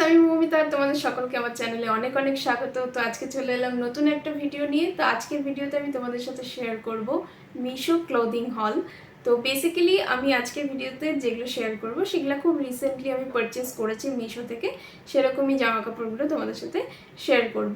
আমি মৌমিতা, তোমাদের সকলকে আমার চ্যানেলে অনেক অনেক স্বাগত। তো আজকে চলে এলাম নতুন একটা ভিডিও নিয়ে। তো আজকের ভিডিওতে আমি তোমাদের সাথে শেয়ার করব মিশো ক্লোদিং হল। তো বেসিক্যালি আমি আজকের ভিডিওতে যেগুলো শেয়ার করব সেগুলো খুব রিসেন্টলি আমি পারচেস করেছি মিশো থেকে, সেরকমই জামা কাপড়গুলো তোমাদের সাথে শেয়ার করব।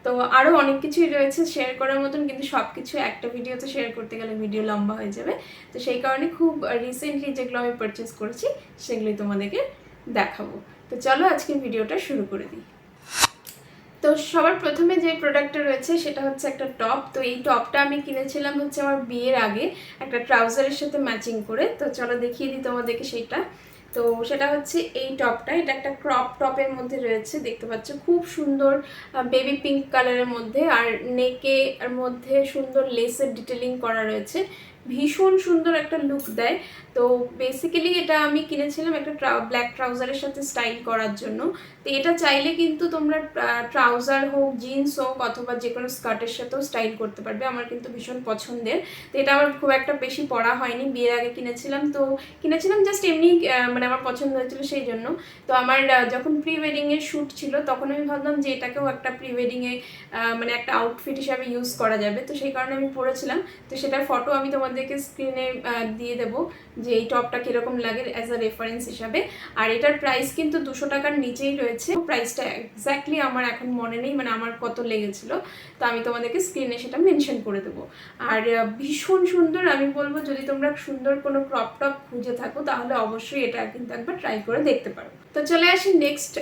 তো আরও অনেক কিছুই রয়েছে শেয়ার করার মতন, কিন্তু সব কিছু একটা ভিডিওতে শেয়ার করতে গেলে ভিডিও লম্বা হয়ে যাবে। তো সেই কারণে খুব রিসেন্টলি যেগুলো আমি পারচেস করেছি সেগুলোই তোমাদেরকে দেখাবো। তো চলো আজকের ভিডিওটা শুরু করে দিই। তো সবার প্রথমে যে প্রোডাক্টটা রয়েছে সেটা হচ্ছে একটা টপ। তো এই টপটা আমি কিনেছিলাম হচ্ছে আমার বিয়ের আগে একটা ট্রাউজারের সাথে ম্যাচিং করে। তো চলো দেখিয়ে দিই তোমাদেরকে সেইটা। তো সেটা হচ্ছে এই টপটা, এটা একটা ক্রপ টপের মধ্যে রয়েছে, দেখতে পাচ্ছ খুব সুন্দর বেবি পিঙ্ক কালারের মধ্যে, আর নেকে এর মধ্যে সুন্দর লেসের ডিটেলিং করা রয়েছে, ভীষণ সুন্দর একটা লুক দেয়। তো বেসিক্যালি এটা আমি কিনেছিলাম একটা ব্ল্যাক ট্রাউজারের সাথে স্টাইল করার জন্য। তো এটা চাইলে কিন্তু তোমরা ট্রাউজার হোক, জিন্স হোক, অথবা যে কোনো স্কার্টের সাথেও স্টাইল করতে পারবে। আমার কিন্তু ভীষণ পছন্দের। তো এটা আমার খুব একটা বেশি পরা হয়নি, বিয়ের আগে কিনেছিলাম। তো কিনেছিলাম জাস্ট এমনি, মানে আমার পছন্দ হয়েছিল সেই জন্য। তো আমার যখন প্রি ওয়েডিংয়ের শ্যুট ছিল তখন আমি ভাবলাম যে এটাকেও একটা প্রি ওয়েডিংয়ে মানে একটা আউটফিট হিসাবে ইউজ করা যাবে। তো সেই কারণে আমি পরেছিলাম। তো সেটার ফটো আমি তোমাদেরকে স্ক্রিনে দিয়ে দেবো যে এই টপটা কীরকম লাগে অ্যাজ আ রেফারেন্স হিসাবে। আর এটার প্রাইস কিন্তু 200 টাকার নিচেই রয়েছে। প্রাইসটা এক্স্যাক্টলি আমার এখন মনে নেই, মানে আমার কত লেগেছিল। তো আমি তোমাদেরকে স্ক্রিনে সেটা মেনশন করে দেবো। আর ভীষণ সুন্দর, আমি বলবো যদি তোমরা সুন্দর কোনো ক্রপ টপ খুঁজে থাকো তাহলে অবশ্যই এটা কিন্তু একবার ট্রাই করে দেখতে পারো। তো চলে আসি নেক্সট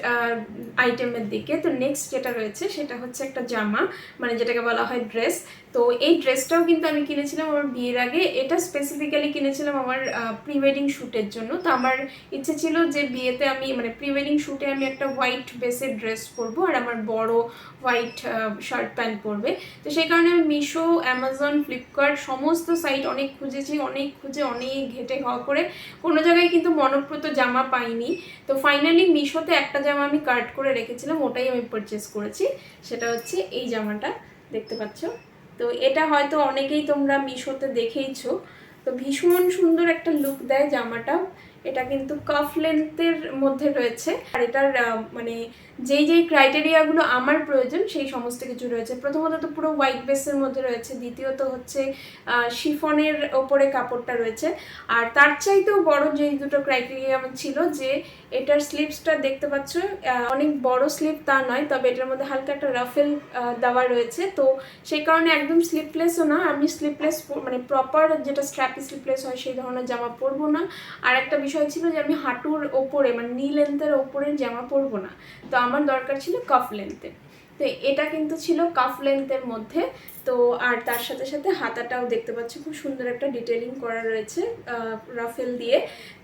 আইটেমের দিকে। তো নেক্সট যেটা রয়েছে সেটা হচ্ছে একটা জামা, মানে যেটাকে বলা হয় ড্রেস। তো এই ড্রেসটাও কিন্তু আমি কিনেছিলাম আমার বিয়ের আগে। এটা স্পেসিফিক্যালি কিনেছিলাম আমার প্রি ওয়েডিং শ্যুটের জন্য। তো আমার ইচ্ছে ছিল যে বিয়েতে আমি, মানে প্রি ওয়েডিং শ্যুটে আমি একটা হোয়াইট বেসের ড্রেস পরবো আর আমার বড় হোয়াইট শার্ট প্যান্ট পরবে। তো সেই কারণে আমি মিশো, অ্যামাজন, ফ্লিপকার্ট সমস্ত সাইট অনেক খুঁজেছি, অনেক ঘেটে ঘ করে কোনো জায়গায় কিন্তু মনপ্রত জামা পাইনি। তো ফাইনালি মিশোতে একটা জামা আমি কার্ট করে রেখেছিলাম, ওটাই আমি পারচেস করেছি। সেটা হচ্ছে এই জামাটা, দেখতে পাচ্ছ। তো এটা হয়তো অনেকেই তোমরা মিশোতে দেখেইছো। তো ভীষণ সুন্দর একটা লুক দেয় জামাটা। এটা কিন্তু কাফ লেন্থের মধ্যে রয়েছে, আর এটার মানে যেই ক্রাইটেরিয়াগুলো আমার প্রয়োজন সেই সমস্ত কিছু রয়েছে। প্রথমত তো পুরো হোয়াইট বেসের মধ্যে রয়েছে, দ্বিতীয়ত হচ্ছে শিফনের ওপরে কাপড়টা রয়েছে, আর তার চাইতেও বড় যেই দুটো ক্রাইটেরিয়া আমার ছিল যে এটার স্লিভসটা দেখতে পাচ্ছ, অনেক বড় স্লিভ তা নয়, তবে এটার মধ্যে হালকা একটা রাফেল দেওয়া রয়েছে। তো সেই কারণে একদম স্লিভলেসও না, আমি স্লিভলেস মানে প্রপার যেটা স্ট্র্যাপি স্লিভলেস হয় সেই ধরনের জামা পরবো না। আর একটা বিষয় ছিল যে আমি হাঁটুর ওপরে, মানে নি লেন্থের ওপরের জামা পরবো না, তো আমার দরকার ছিল কাফ লেন্থের। তো এটা কিন্তু ছিল কাফ লেন্থের মধ্যে। তো আর তার সাথে সাথে হাতাটাও দেখতে পাচ্ছি খুব সুন্দর একটা ডিটেলিং করা রয়েছে রাফেল দিয়ে।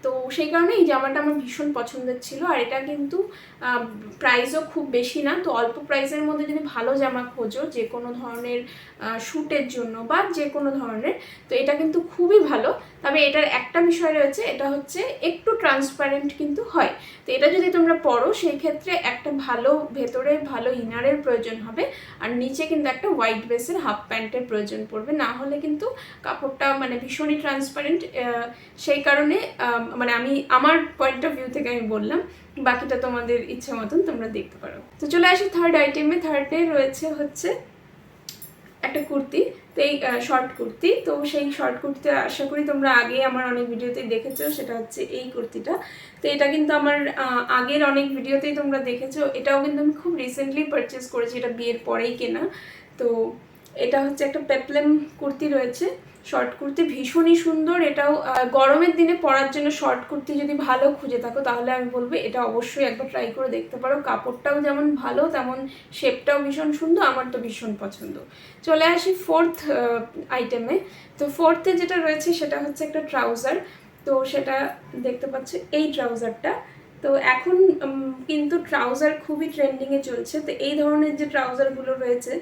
তো সেই কারণে এই জামাটা আমার ভীষণ পছন্দের ছিল। আর এটা কিন্তু প্রাইসও খুব বেশি না। তো অল্প প্রাইসের মধ্যে যদি ভালো জামা খোঁজো যে কোনো ধরনের শ্যুটের জন্য বা যে কোনো ধরনের, তো এটা কিন্তু খুবই ভালো। তবে এটার একটা বিষয় রয়েছে, এটা হচ্ছে একটু ট্রান্সপারেন্ট কিন্তু হয়। তো এটা যদি তোমরা পরো সেই ক্ষেত্রে একটা ভালো ভেতরে ভালো ইনারের প্রয়োজন হবে, আর নিচে কিন্তু একটা হোয়াইট বেসের হাফ প্যান্টের প্রয়োজন পড়বে, না হলে কিন্তু কাপড়টা মানে ভীষণই ট্রান্সপারেন্ট। সেই কারণে মানে আমি আমার পয়েন্ট অফ ভিউ থেকে আমি বললাম, বাকিটা তোমাদের ইচ্ছা মতন তোমরা দেখতে পারো। তো চলে আসি থার্ড আইটেমে। থার্ডে রয়েছে হচ্ছে একটা কুর্তি। তো এই শর্ট কুর্তি, তো সেই শর্ট কুর্তিটা আশা করি তোমরা আগে আমার অনেক ভিডিওতেই দেখেছো, সেটা হচ্ছে এই কুর্তিটা। তো এটা কিন্তু আমার আগের অনেক ভিডিওতেই তোমরা দেখেছো। এটাও কিন্তু আমি খুব রিসেন্টলি পারচেস করেছি, এটা বিয়ের পরেই কেনা। তো এটা হচ্ছে একটা পেপলেম কুর্তি রয়েছে, শর্ট কুর্তি, ভীষণই সুন্দর। এটাও গরমের দিনে পরার জন্য শর্ট কুর্তি যদি ভালো খুঁজে থাকো তাহলে আমি বলবো এটা অবশ্যই একবার ট্রাই করে দেখতে পারো। কাপড়টাও যেমন ভালো তেমন শেপটাও ভীষণ সুন্দর, আমার তো ভীষণ পছন্দ। চলে আসি ফোর্থ আইটেমে। তো ফোর্থে যেটা রয়েছে সেটা হচ্ছে একটা ট্রাউজার। তো সেটা দেখতে পাচ্ছ এই ট্রাউজারটা। তো এখন কিন্তু ট্রাউজার খুবই ট্রেন্ডিংয়ে চলছে। তো এই ধরনের যে ট্রাউজারগুলো রয়েছে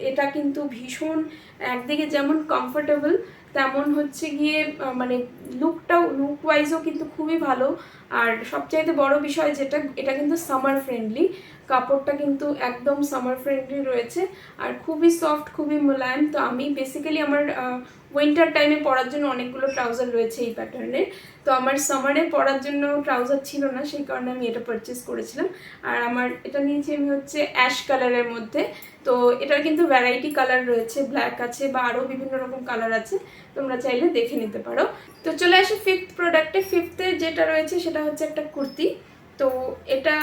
এটা কিন্তু ভীষণ, একদিকে যেমন কমফোর্টেবল তেমন হচ্ছে গিয়ে মানে লুক ওয়াইজও কিন্তু খুবই ভালো। আর সবচাইতে বড় বিষয় যেটা, এটা কিন্তু সামার ফ্রেন্ডলি, কাপড়টা কিন্তু একদম সামার ফ্রেন্ডলি রয়েছে আর খুবই সফট, খুবই মোলায়েম। তো আমি বেসিক্যালি আমার উইন্টার টাইমে পরার জন্য অনেকগুলো ট্রাউজার রয়েছে এই প্যাটার্নের, তো আমার সামারে পরার জন্য ট্রাউজার ছিল না, সেই কারণে আমি এটা পারচেস করেছিলাম। আর আমার এটা নিয়েছি আমি হচ্ছে অ্যাশ কালারের মধ্যে। তো এটার কিন্তু ভ্যারাইটি কালার রয়েছে, ব্ল্যাক আছে বা আরও বিভিন্ন রকম কালার আছে, তোমরা চাইলে দেখে নিতে পারো। তো চলে আসি ফিফথ প্রোডাক্টে। ফিফথে যেটা রয়েছে সেটা হচ্ছে একটা কুর্তি। তো এটা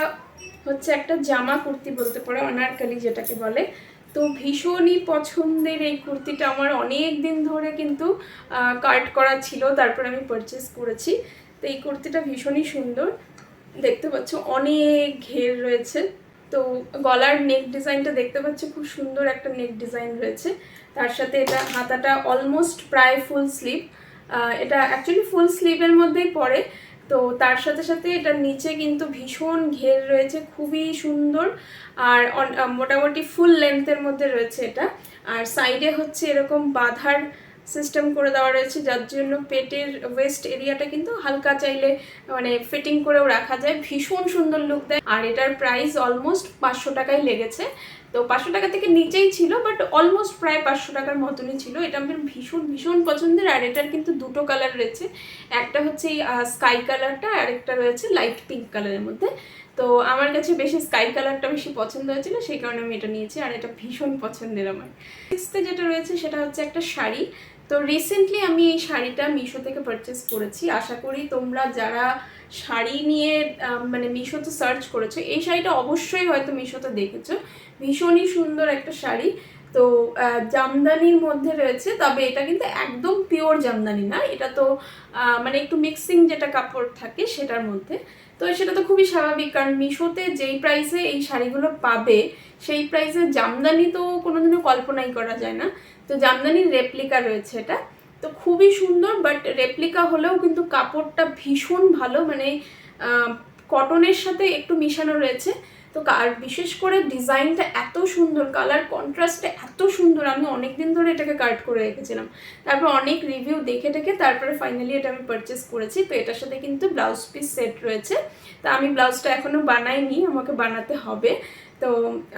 হচ্ছে একটা জামা কুর্তি বলতে পারো, অনারকলি যেটাকে বলে। তো ভীষণই পছন্দের এই কুর্তিটা, আমার অনেক দিন ধরে কিন্তু কার্ট করা ছিল, তারপর আমি পারচেস করেছি। তো এই কুর্তিটা ভীষণই সুন্দর, দেখতে পাচ্ছ অনেক ঘের রয়েছে। তো গলার নেক ডিজাইনটা দেখতে পাচ্ছ, খুব সুন্দর একটা নেক ডিজাইন রয়েছে। তার সাথে এটা হাতাটা অলমোস্ট প্রায় ফুল স্লিভ, এটা অ্যাকচুয়ালি ফুল স্লিভের মধ্যেই পড়ে। তো তার সাথে সাথে এটার নিচে কিন্তু ভীষণ ঘের রয়েছে, খুবই সুন্দর। আর মোটামুটি ফুল লেন্থের মধ্যে রয়েছে এটা। আর সাইডে হচ্ছে এরকম বাঁধার সিস্টেম করে দেওয়া রয়েছে, যার জন্য পেটের ওয়েস্ট এরিয়াটা কিন্তু হালকা চাইলে মানে ফিটিং করেও রাখা যায়, ভীষণ সুন্দর লুক দেয়। আর এটার প্রাইস অলমোস্ট 500 টাকাই লেগেছে। তো 500 টাকা থেকে নিচেই ছিল, বাট অলমোস্ট প্রায় 500 টাকার মতনই ছিল। এটা আমার ভীষণ ভীষণ পছন্দের। আর এটার কিন্তু দুটো কালার রয়েছে, একটা হচ্ছে এই স্কাই কালারটা, আর একটা রয়েছে লাইট পিঙ্ক কালারের মধ্যে। তো আমার কাছে বেশি স্কাই কালারটা বেশি পছন্দ হয়েছিল, সেই কারণে আমি এটা নিয়েছি। আর এটা ভীষণ পছন্দের আমার। সিক্সথে যেটা রয়েছে সেটা হচ্ছে একটা শাড়ি। তো রিসেন্টলি আমি এই শাড়িটা মিশো থেকে পারচেস করেছি। আশা করি তোমরা যারা শাড়ি নিয়ে মানে মিশোতে সার্চ করেছো, এই শাড়িটা অবশ্যই হয়তো মিশোতে দেখেছো। ভীষণই সুন্দর একটা শাড়ি। তো জামদানির মধ্যে রয়েছে, তবে এটা কিন্তু একদম পিওর জামদানি না, এটা তো মানে একটু মিক্সিং যেটা কাপড় থাকে সেটার মধ্যে। তো সেটা তো খুবই স্বাভাবিক, কারণ মিশোতে যেই প্রাইসে এই শাড়িগুলো পাবে সেই প্রাইসে জামদানি তো কোনোদিনও কল্পনাই করা যায় না। তো জামদানির রেপ্লিকা রয়েছে এটা, তো খুবই সুন্দর। বাট রেপ্লিকা হলেও কিন্তু কাপড়টা ভীষণ ভালো, মানে কটনের সাথে একটু মিশানো রয়েছে। তো আর বিশেষ করে ডিজাইনটা এত সুন্দর, কালার কন্ট্রাস্টটা এত সুন্দর, আমি অনেক দিন ধরে এটাকে কার্ট করে রেখেছিলাম। তারপর অনেক রিভিউ দেখে তারপরে ফাইনালি এটা আমি পারচেস করেছি। তো এটার সাথে কিন্তু ব্লাউজ পিস সেট রয়েছে। তা আমি ব্লাউজটা এখনও বানাইনি, আমাকে বানাতে হবে। তো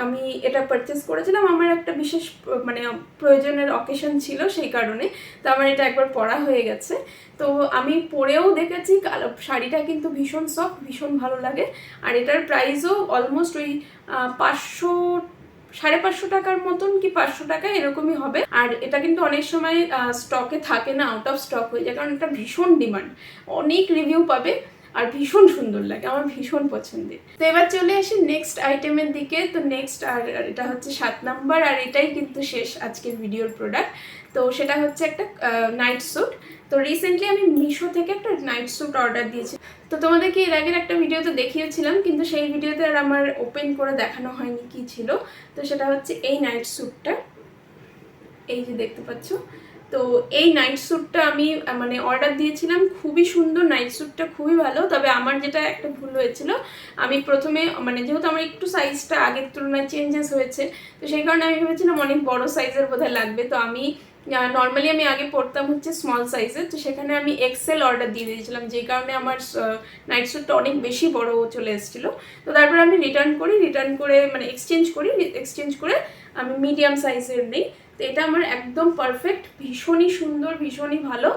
আমি এটা পারচেস করেছিলাম, আমার একটা বিশেষ মানে প্রয়োজনের অকেশন ছিল, সেই কারণে। তো আমার এটা একবার পরা হয়ে গেছে। তো আমি পরেও দেখেছি, শাড়িটা কিন্তু ভীষণ সফট, ভীষণ ভালো লাগে। আর এটার প্রাইসও অলমোস্ট ওই 500 550 টাকার মতন, কি 500 টাকা এরকমই হবে। আর এটা কিন্তু অনেক সময় স্টকে থাকে না, আউট অফ স্টক হয়ে যায়, কারণ এটা ভীষণ ডিমান্ড, অনেক রিভিউ পাবে আর ভীষণ সুন্দর লাগে, আমার ভীষণ পছন্দের। তো এবার চলে আসি নেক্সট আইটেমের দিকে। তো নেক্সট, আর এটা হচ্ছে 7 নাম্বার, আর এটাই কিন্তু শেষ আজকের ভিডিওর প্রোডাক্ট। তো সেটা হচ্ছে একটা নাইট স্যুট। তো রিসেন্টলি আমি মিশো থেকে একটা নাইট স্যুট অর্ডার দিয়েছি। তো তোমাদেরকে এর আগের একটা ভিডিওতে দেখিয়েছিলাম, কিন্তু সেই ভিডিওতে আর আমার ওপেন করে দেখানো হয়নি কি ছিল। তো সেটা হচ্ছে এই নাইট স্যুটটা, এই যে দেখতে পাচ্ছ। তো এই নাইট স্যুটটা আমি মানে অর্ডার দিয়েছিলাম, খুবই সুন্দর নাইট স্যুটটা, খুবই ভালো। তবে আমার যেটা একটা ভুল হয়েছিল, আমি প্রথমে মানে যেহেতু আমার একটু সাইজটা আগের তুলনায় চেঞ্জেস হয়েছে, তো সেই কারণে আমি ভেবেছিলাম অনেক বড় সাইজের বোধহয় লাগবে। তো আমি নর্মালি আমি আগে পড়তাম হচ্ছে স্মল সাইজের, তো সেখানে আমি এক্সেল অর্ডার দিয়ে দিয়েছিলাম, যেই কারণে আমার নাইট স্যুটটা অনেক বেশি বড় চলে এসেছিলো। তো তারপর আমি রিটার্ন করে মানে এক্সচেঞ্জ করে আমি মিডিয়াম সাইজের নিই। তো এটা আমার একদম পারফেক্ট, ভীষণই সুন্দর, ভীষণই ভালো।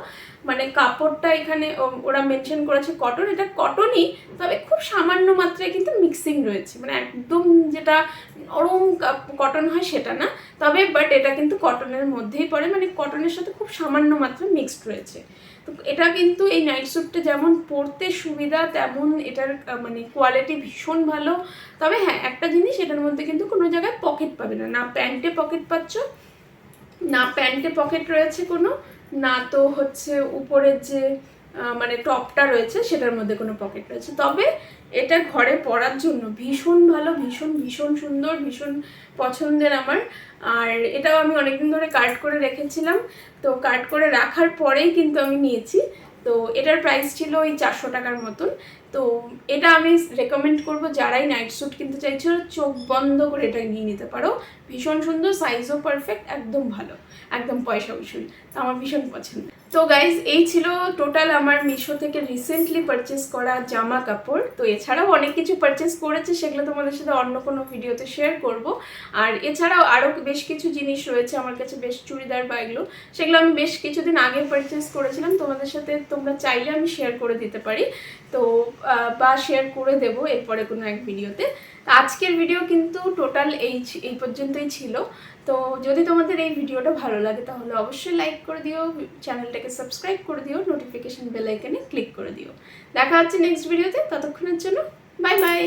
মানে কাপড়টা এখানে ওরা মেনশন করেছে কটন, এটা কটনই, তবে খুব সামান্য মাত্রায় কিন্তু মিক্সিং রয়েছে, মানে একদম যেটা নরম কটন হয় সেটা না, তবে বাট এটা কিন্তু কটনের মধ্যেই পড়ে, মানে কটনের সাথে খুব সামান্য মাত্রা মিক্সড রয়েছে। তো এটা কিন্তু এই নাইট স্যুটটা যেমন পরতে সুবিধা, তেমন এটার মানে কোয়ালিটি ভীষণ ভালো। তবে হ্যাঁ, একটা জিনিস, এটার মধ্যে কিন্তু কোনো জায়গায় পকেট পাবে না, না প্যান্টে পকেট পাচ্ছ, না প্যান্টে পকেট রয়েছে কোনো, না তো হচ্ছে উপরের যে মানে টপটা রয়েছে সেটার মধ্যে কোনো পকেট রয়েছে। তবে এটা ঘরে পরার জন্য ভীষণ ভালো, ভীষণ ভীষণ সুন্দর, ভীষণ পছন্দের আমার। আর এটাও আমি অনেকদিন ধরে কাট করে রেখেছিলাম, তো কাট করে রাখার পরেই কিন্তু আমি নিয়েছি। তো এটার প্রাইস ছিল ওই 400 টাকার মতন। তো এটা আমি রেকমেন্ড করব যারাই নাইট স্যুট কিনতে চাইছো, চোখ বন্ধ করে এটা নিয়ে নিতে পারো। ভীষণ সুন্দর, সাইজও পারফেক্ট, একদম ভালো, একদম পয়সা উসুল। তো আমার ভীষণ পছন্দ। তো গাইজ এই ছিল টোটাল আমার মিশো থেকে রিসেন্টলি পারচেস করা জামা কাপড়। তো এছাড়াও অনেক কিছু পারচেস করেছে, সেগুলো তোমাদের সাথে অন্য কোনো ভিডিওতে শেয়ার করব। আর এছাড়াও আরও বেশ কিছু জিনিস রয়েছে আমার কাছে, বেশ চুড়িদার বা এগুলো, সেগুলো আমি বেশ কিছুদিন আগে পারচেস করেছিলাম। তোমাদের সাথে তোমরা চাইলে আমি শেয়ার করে দিতে পারি, তো বা শেয়ার করে দেবো এরপরে কোনো এক ভিডিওতে। তো আজকের ভিডিও কিন্তু টোটাল এই পর্যন্তই ছিল। তো যদি তোমাদের এই ভিডিওটা ভালো লাগে তাহলে অবশ্যই লাইক করে দিও, চ্যানেলটাকে সাবস্ক্রাইব করে দিও, নোটিফিকেশন বেল আইকনে ক্লিক করে দিও। দেখা হচ্ছে নেক্সট ভিডিওতে, ততক্ষণের জন্য বাই বাই।